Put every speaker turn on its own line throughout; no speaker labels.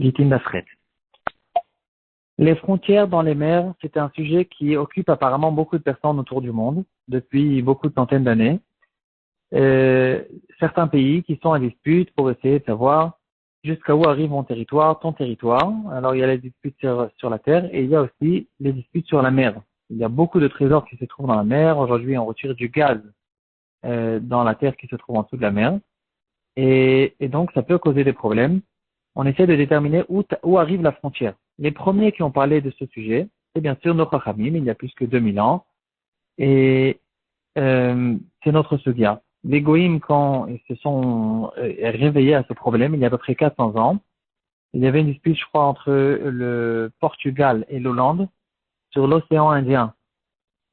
Gitin Dafret. Les frontières dans les mers, c'est un sujet qui occupe apparemment beaucoup de personnes autour du monde depuis beaucoup de centaines d'années. Certains pays qui sont en dispute pour essayer de savoir jusqu'à où arrive mon territoire, ton territoire. Alors il y a les disputes sur la terre et il y a aussi les disputes sur la mer. Il y a beaucoup de trésors qui se trouvent dans la mer. Aujourd'hui, on retire du gaz dans la terre qui se trouve en dessous de la mer. Et donc, ça peut causer des problèmes. On essaie de déterminer où arrive la frontière. Les premiers qui ont parlé de ce sujet, c'est bien sûr nos Chachamim, il y a plus que 2000 ans. Et c'est notre Sugia. Les Goïms, quand ils se sont réveillés à ce problème, il y a à peu près 400 ans, il y avait une dispute, je crois, entre le Portugal et l'Hollande sur l'océan Indien,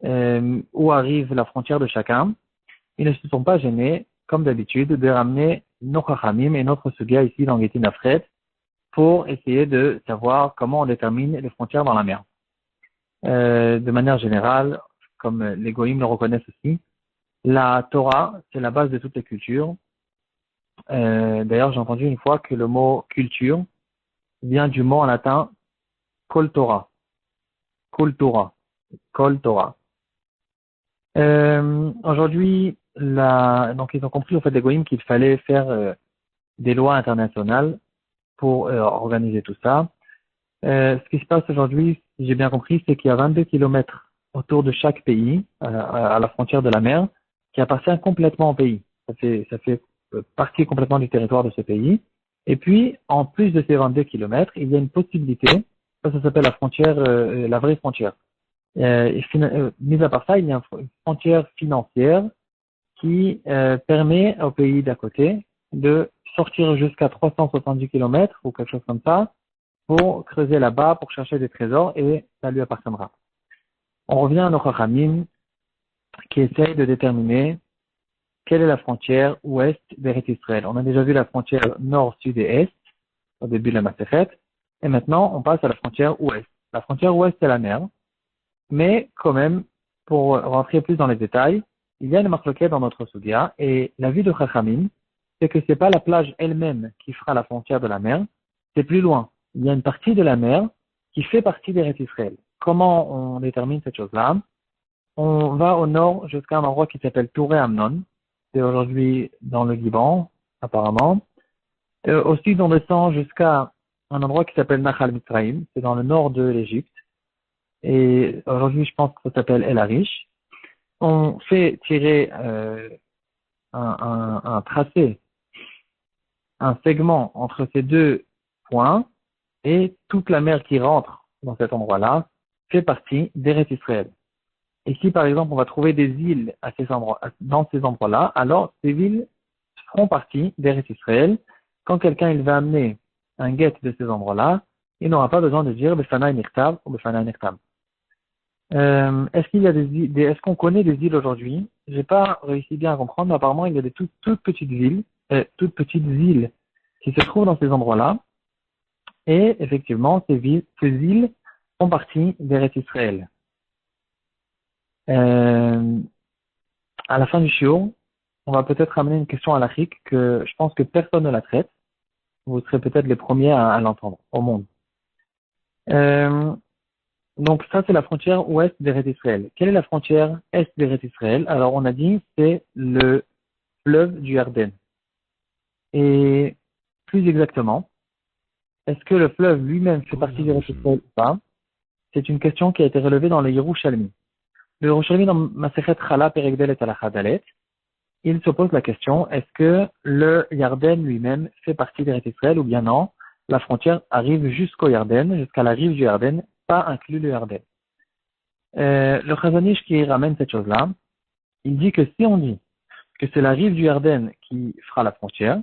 où arrive la frontière de chacun. Ils ne se sont pas gênés, comme d'habitude, de ramener nos Chachamim et notre Sugia ici dans Gitin Dafret pour essayer de savoir comment on détermine les frontières dans la mer. De manière générale, comme les Goïms le reconnaissent aussi, la Torah, c'est la base de toutes les cultures. D'ailleurs, j'ai entendu une fois que le mot culture vient du mot en latin kol Torah. Kol Torah. Kol Torah. Aujourd'hui, donc ils ont compris au fait des Goïms qu'il fallait faire des lois internationales pour organiser tout ça. Ce qui se passe aujourd'hui, si j'ai bien compris, c'est qu'il y a 22 kilomètres autour de chaque pays, à la frontière de la mer, qui appartient complètement au pays. Ça fait partie complètement du territoire de ce pays. Et puis, en plus de ces 22 kilomètres, il y a une possibilité, ça s'appelle la frontière, la vraie frontière. Mis à part ça, il y a une frontière financière qui permet au pays d'à côté de sortir jusqu'à 370 kilomètres ou quelque chose comme ça pour creuser là-bas, pour chercher des trésors et ça lui appartiendra. On revient à nos Chachamim qui essayent de déterminer quelle est la frontière ouest d'Eretz Israël. On a déjà vu la frontière nord, sud et est au début de la Masechet et maintenant on passe à la frontière ouest. La frontière ouest c'est la mer, mais quand même, pour rentrer plus dans les détails, il y a une marloquette dans notre Sugia et la vue de Chachamim, c'est que c'est pas la plage elle-même qui fera la frontière de la mer, c'est plus loin. Il y a une partie de la mer qui fait partie d'Eretz Israël. Comment on détermine cette chose-là? On va au nord jusqu'à un endroit qui s'appelle Touré Amnon. C'est aujourd'hui dans le Liban, apparemment. Au sud, on descend jusqu'à un endroit qui s'appelle Nachal Mitzrayim. C'est dans le nord de l'Égypte. Et aujourd'hui, je pense que ça s'appelle El Arish. On fait tirer un tracé, un segment entre ces deux points et toute la mer qui rentre dans cet endroit-là fait partie d'Eretz Israël. Et si par exemple on va trouver des îles dans ces endroits-là, alors ces îles feront partie d'Eretz Israël. Quand quelqu'un il va amener un guet de ces endroits-là, il n'aura pas besoin de dire Befanaï Nechtav ou Befanaï Nechtav. Est-ce qu'il y a est-ce qu'on connaît des îles aujourd'hui? J'ai pas réussi bien à comprendre, mais apparemment il y a des toutes petites îles qui se trouvent dans ces endroits-là. Et effectivement, ces îles font partie d'Eretz Israël. À la fin du shiur, on va peut-être ramener une question à l'Afrique que je pense que personne ne la traite. Vous serez peut-être les premiers à l'entendre au monde. Donc ça, c'est la frontière ouest d'Eretz Israël. Quelle est la frontière est d'Eretz Israël? Alors on a dit c'est le fleuve du Yarden. Et plus exactement, est-ce que le fleuve lui-même fait partie d'Eretz Israël ou pas? C'est une question qui a été relevée dans le Yerushalmi. Le Yerushalmi dans Masechet Chala Perek Dalet Halacha Dalet, il se pose la question, est-ce que le Yarden lui-même fait partie d'Eretz Israël ou bien non? La frontière arrive jusqu'au Yarden, jusqu'à la rive du Yarden, pas inclus le Yarden. Le Chazon Ish qui ramène cette chose-là, il dit que si on dit que c'est la rive du Yarden qui fera la frontière,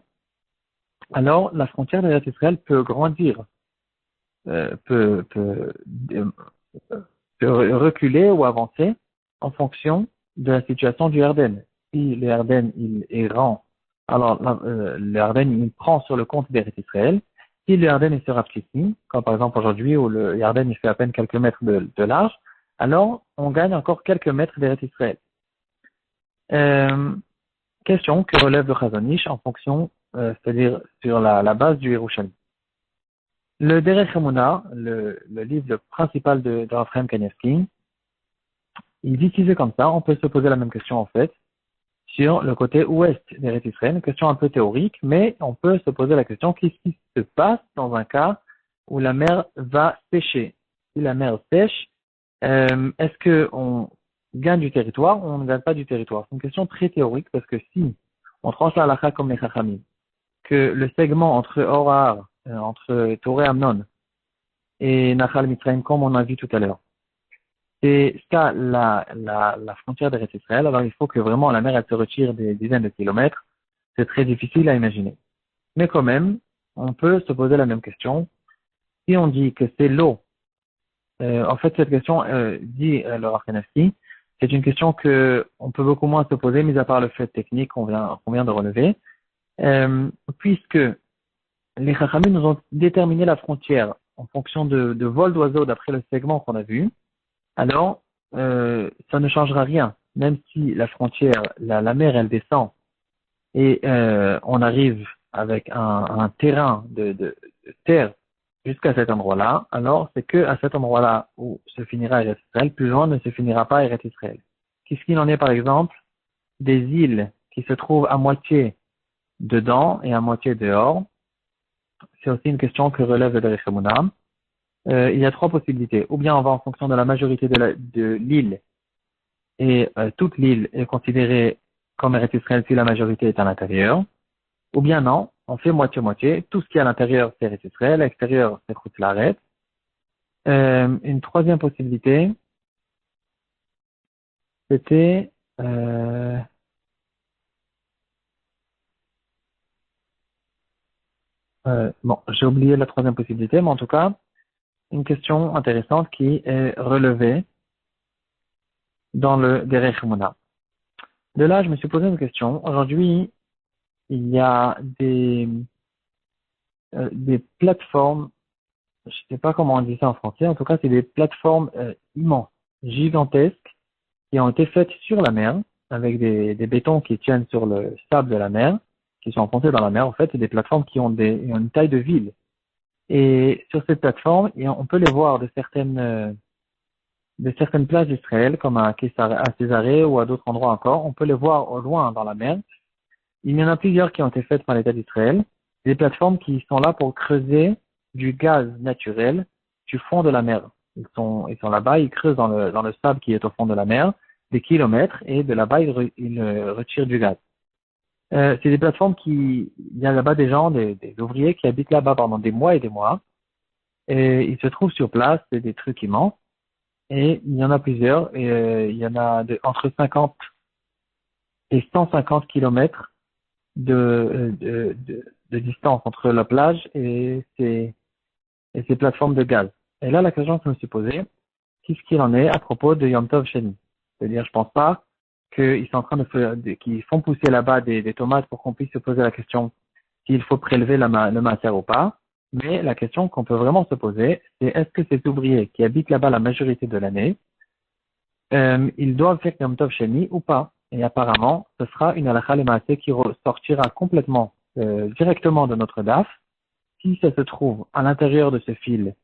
alors la frontière d'Eretz Israël peut grandir, peut reculer ou avancer en fonction de la situation du Yarden. Si le Yarden il est grand, alors le Yarden il prend sur le compte d'Eretz Israël. Si le Yarden il se rapetit, comme par exemple aujourd'hui où le Yarden il fait à peine quelques mètres de large, alors on gagne encore quelques mètres d'Eretz Israël. Question que relève le Chazon Ish en fonction, c'est-à-dire sur la base du Yerushalmi. Le Derech Emuna, le livre principal de Raphaël Kanievski, il dit qu'il est comme ça, on peut se poser la même question en fait, sur le côté ouest d'Eretz Israël, une question un peu théorique, mais on peut se poser la question, qu'est-ce qui se passe dans un cas où la mer va sécher? Si la mer sèche, est-ce qu'on gagne du territoire ou on ne gagne pas du territoire? C'est une question très théorique parce que si on tranche la halakha comme les Chachamim, que le segment entre Orahar, entre Toré Amnon et Nachal Mitzrayim, comme on a vu tout à l'heure, c'est ça la frontière d'Eretz Israël, alors il faut que vraiment la mer elle se retire des dizaines de kilomètres. C'est très difficile à imaginer. Mais quand même, on peut se poser la même question. Si on dit que c'est l'eau, en fait cette question dit le Rav Kanievski, c'est une question que on peut beaucoup moins se poser, mis à part le fait technique qu'on vient de relever, puisque les Chachamim nous ont déterminé la frontière en fonction de vol d'oiseau d'après le segment qu'on a vu. Alors, ça ne changera rien, même si la frontière, la mer, elle descend et on arrive avec un terrain de terre jusqu'à cet endroit-là, alors c'est que à cet endroit-là où se finira Eretz Israël, plus loin ne se finira pas Eretz Israël. Qu'est-ce qu'il en est par exemple des îles qui se trouvent à moitié dedans et à moitié dehors? C'est aussi une question que relève le Derech Emuna. Il y a trois possibilités. Ou bien on va en fonction de la majorité de l'île, et toute l'île est considérée comme Eretz Israël si la majorité est à l'intérieur. Ou bien non, on fait moitié-moitié. Tout ce qui est à l'intérieur, c'est Eretz Israël, à l'extérieur, c'est Chutz La'aretz. Une troisième possibilité, c'était... bon, j'ai oublié la troisième possibilité, mais en tout cas, une question intéressante qui est relevée dans le Derech Emuna. De là, je me suis posé une question. Aujourd'hui, il y a des plateformes, je ne sais pas comment on dit ça en français, en tout cas, c'est des plateformes immenses, gigantesques, qui ont été faites sur la mer, avec des bétons qui tiennent sur le sable de la mer, qui sont enfoncés dans la mer. En fait, c'est des plateformes qui ont une taille de ville. Et sur cette plateforme, on peut les voir de certaines places d'Israël, comme à Césarée ou à d'autres endroits encore. On peut les voir au loin dans la mer. Il y en a plusieurs qui ont été faites par l'État d'Israël. Des plateformes qui sont là pour creuser du gaz naturel du fond de la mer. Ils sont là-bas, ils creusent dans le sable qui est au fond de la mer, des kilomètres, et de là-bas, ils retirent du gaz. C'est des plateformes il y a là-bas des gens, des ouvriers qui habitent là-bas pendant des mois et des mois, et ils se trouvent sur place, c'est des trucs immenses, et il y en a plusieurs, et il y en a entre 50 et 150 kilomètres de distance entre la plage et ces plateformes de gaz. Et là, la question que je me suis posée, qu'est-ce qu'il en est à propos de Yom Tov Sheni? C'est-à-dire, je pense pas qu'ils sont en train qu'ils font pousser là-bas des tomates pour qu'on puisse se poser la question s'il faut prélever le maaser ou pas. Mais la question qu'on peut vraiment se poser, c'est est-ce que ces ouvriers qui habitent là-bas la majorité de l'année, ils doivent faire Yom Tov Sheni ou pas? Et apparemment, ce sera une halakha lemaaseh qui sortira complètement, directement de notre DAF, si ça se trouve à l'intérieur de ce fil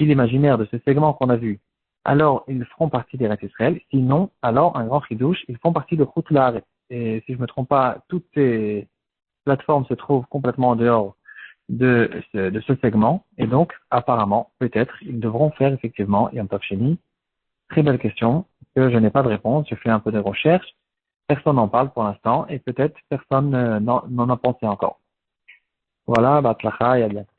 imaginaire, de ce segment qu'on a vu. Alors, ils feront partie des Eretz Israël. Sinon, alors, un grand chidouche, ils font partie de Chutz La'aretz. Et si je me trompe pas, toutes ces plateformes se trouvent complètement en dehors de ce segment. Et donc, apparemment, peut-être, ils devront faire effectivement Yom Tov Sheni. Très belle question, que je n'ai pas de réponse. Je fais un peu de recherche. Personne n'en parle pour l'instant et peut-être personne n'en a pensé encore. Voilà, Batzlacha et à bientôt.